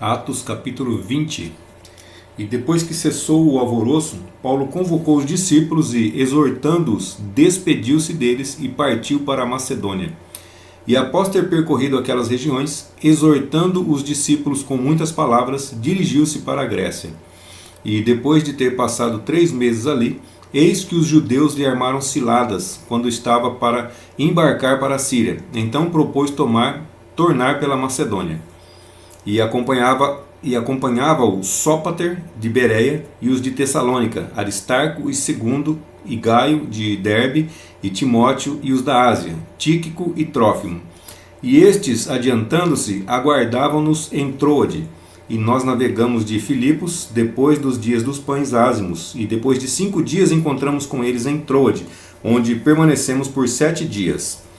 Atos capítulo 20. E depois que cessou o alvoroço, Paulo convocou os discípulos e, exortando-os, despediu-se deles e partiu para a Macedônia. E após ter percorrido aquelas regiões, exortando os discípulos com muitas palavras, dirigiu-se para a Grécia. E depois de ter passado 3 meses ali, eis que os judeus lhe armaram ciladas, quando estava para embarcar para a Síria. Então propôs tornar pela Macedônia. E acompanhava-o Sópater de Bereia e os de Tessalônica, Aristarco e Segundo, e Gaio de Derbe, e Timóteo e os da Ásia, Tíquico e Trófimo. E estes, adiantando-se, aguardavam-nos em Troade. E nós navegamos de Filipos, depois dos dias dos pães ázimos, e depois de 5 dias encontramos com eles em Troade, onde permanecemos por 7 dias.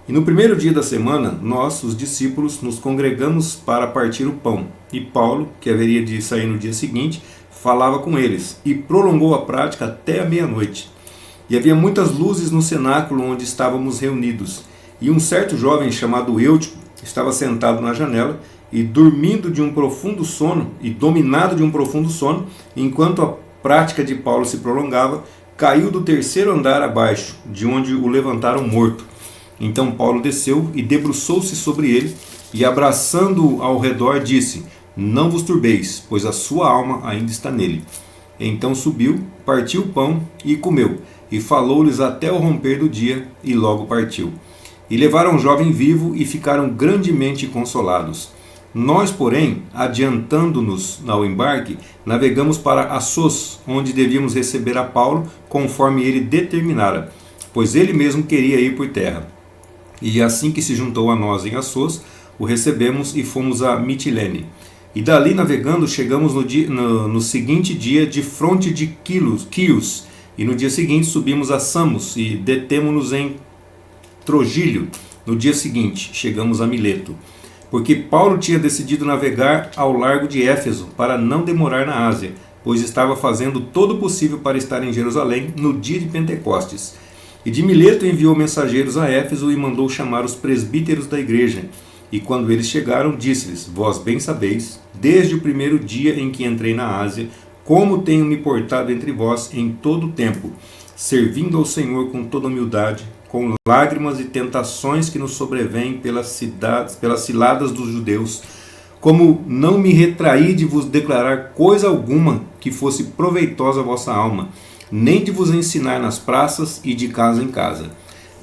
E no primeiro dia da semana, nós, os discípulos, nos congregamos para partir o pão. E Paulo, que haveria de sair no dia seguinte, falava com eles, e prolongou a prática até a meia-noite. E havia muitas luzes no cenáculo onde estávamos reunidos. E um certo jovem chamado Eutico estava sentado na janela, e dormindo de um profundo sono, e dominado de um profundo sono, enquanto a prática de Paulo se prolongava, caiu do 3º andar abaixo, de onde o levantaram morto. Então Paulo desceu e debruçou-se sobre ele, e abraçando-o ao redor disse: Não vos turbeis, pois a sua alma ainda está nele. Então subiu, partiu o pão e comeu, e falou-lhes até o romper do dia, e logo partiu. E levaram o jovem vivo e ficaram grandemente consolados. Nós, porém, adiantando-nos ao embarque, navegamos para Assos, onde devíamos receber a Paulo, conforme ele determinara, pois ele mesmo queria ir por terra. E assim que se juntou a nós em Assos, o recebemos e fomos a Mitilene. E dali navegando chegamos no seguinte dia de fronte de Quios, e no dia seguinte subimos a Samos e detemo-nos em Trogílio. No dia seguinte chegamos a Mileto, porque Paulo tinha decidido navegar ao largo de Éfeso para não demorar na Ásia, pois estava fazendo todo o possível para estar em Jerusalém no dia de Pentecostes. E de Mileto enviou mensageiros a Éfeso e mandou chamar os presbíteros da igreja. E quando eles chegaram, disse-lhes: Vós bem sabeis, desde o primeiro dia em que entrei na Ásia, como tenho me portado entre vós em todo o tempo, servindo ao Senhor com toda humildade, com lágrimas e tentações que nos sobrevêm pelas ciladas dos judeus, como não me retraí de vos declarar coisa alguma que fosse proveitosa à vossa alma, nem de vos ensinar nas praças e de casa em casa,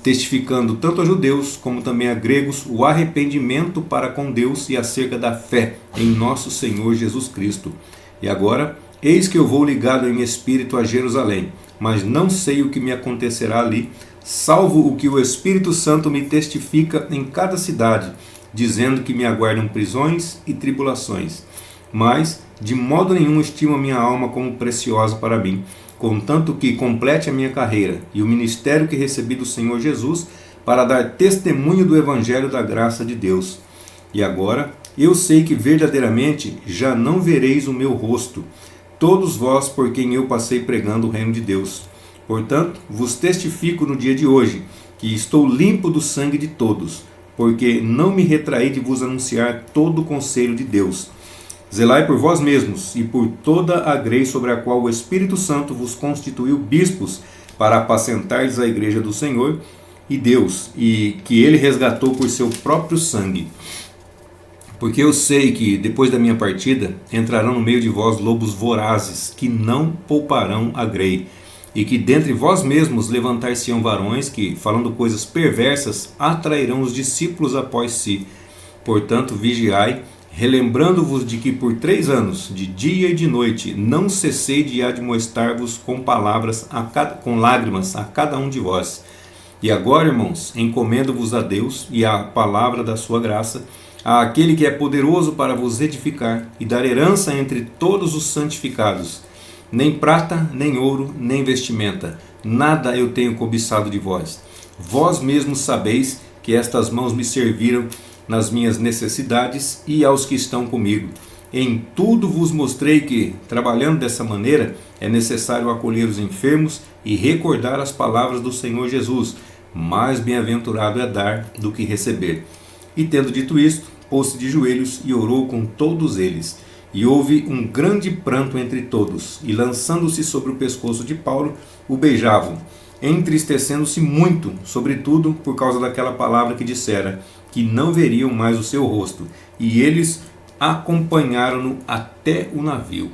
testificando tanto a judeus como também a gregos o arrependimento para com Deus e acerca da fé em nosso Senhor Jesus Cristo. E agora, eis que eu vou ligado em espírito a Jerusalém, mas não sei o que me acontecerá ali, salvo o que o Espírito Santo me testifica em cada cidade, dizendo que me aguardam prisões e tribulações. Mas, de modo nenhum estimo a minha alma como preciosa para mim, contanto que complete a minha carreira e o ministério que recebi do Senhor Jesus, para dar testemunho do Evangelho da graça de Deus. E agora, eu sei que verdadeiramente já não vereis o meu rosto, todos vós por quem eu passei pregando o reino de Deus. Portanto, vos testifico no dia de hoje, que estou limpo do sangue de todos, porque não me retraí de vos anunciar todo o conselho de Deus. Zelai por vós mesmos e por toda a grei sobre a qual o Espírito Santo vos constituiu bispos, para apacentardes a igreja do Senhor e Deus, e que ele resgatou por seu próprio sangue. Porque eu sei que, depois da minha partida, entrarão no meio de vós lobos vorazes, que não pouparão a grei, e que dentre vós mesmos levantar-se-ão varões que, falando coisas perversas, atrairão os discípulos após si. Portanto, vigiai, relembrando-vos de que por 3 anos, de dia e de noite, não cessei de admoestar-vos com com lágrimas a cada um de vós. E agora, irmãos, encomendo-vos a Deus e à palavra da sua graça, àquele que é poderoso para vos edificar e dar herança entre todos os santificados. Nem prata, nem ouro, nem vestimenta, nada eu tenho cobiçado de vós. Vós mesmos sabeis que estas mãos me serviram nas minhas necessidades e aos que estão comigo. Em tudo vos mostrei que, trabalhando dessa maneira, é necessário acolher os enfermos e recordar as palavras do Senhor Jesus. Mais bem-aventurado é dar do que receber. E tendo dito isto, pôs-se de joelhos e orou com todos eles. E houve um grande pranto entre todos, e lançando-se sobre o pescoço de Paulo, o beijavam, entristecendo-se muito, sobretudo por causa daquela palavra que dissera, que não veriam mais o seu rosto. E eles acompanharam-no até o navio.